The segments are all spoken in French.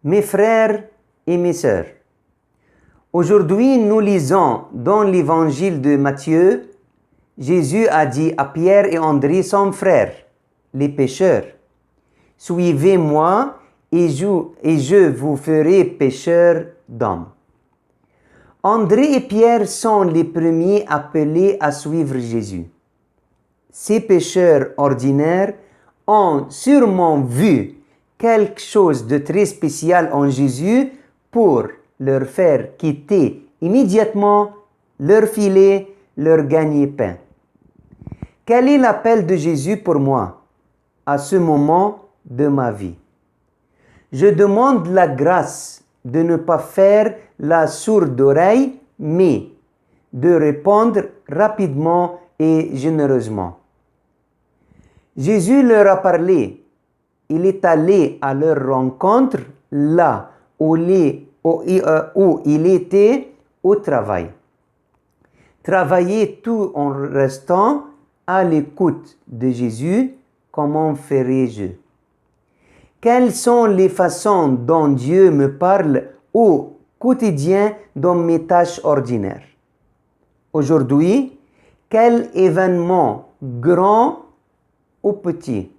Mes frères et mes sœurs, aujourd'hui nous lisons dans l'évangile de Matthieu, Jésus a dit à Pierre et André, son frère, les pécheurs, « Suivez-moi et je vous ferai pécheurs d'hommes. » André et Pierre sont les premiers appelés à suivre Jésus. Ces pécheurs ordinaires ont sûrement vu quelque chose de très spécial en Jésus pour leur faire quitter immédiatement leur filet, leur gagne-pain. Quel est l'appel de Jésus pour moi à ce moment de ma vie? Je demande la grâce de ne pas faire la sourde oreille, mais de répondre rapidement et généreusement. Jésus leur a parlé. Il est allé à leur rencontre là où il était au travail. Travailler tout en restant à l'écoute de Jésus, comment ferais-je? Quelles sont les façons dont Dieu me parle au quotidien dans mes tâches ordinaires? Aujourd'hui, quel événement grand ou petit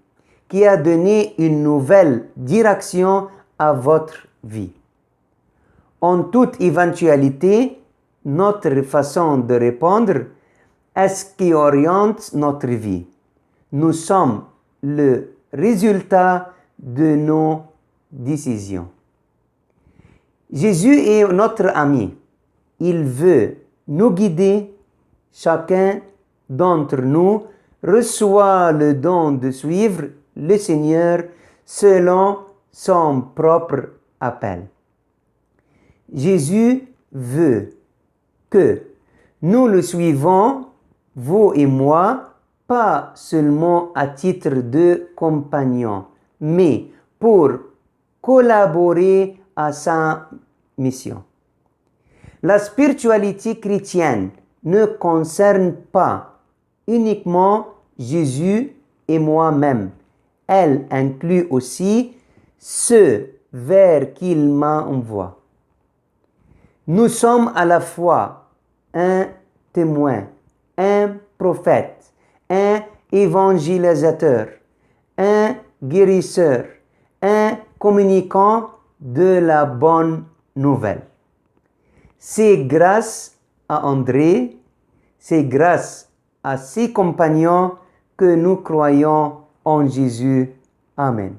qui a donné une nouvelle direction à votre vie? En toute éventualité, notre façon de répondre est ce qui oriente notre vie. Nous sommes le résultat de nos décisions. Jésus est notre ami. Il veut nous guider. Chacun d'entre nous reçoit le don de suivre le Seigneur selon son propre appel. Jésus veut que nous le suivons, vous et moi, pas seulement à titre de compagnon, mais pour collaborer à sa mission. La spiritualité chrétienne ne concerne pas uniquement Jésus et moi-même. Elle inclut aussi ceux vers qui il m'envoie. Nous sommes à la fois un témoin, un prophète, un évangélisateur, un guérisseur, un communicant de la bonne nouvelle. C'est grâce à André, c'est grâce à ses compagnons que nous croyons en Jésus. Amen.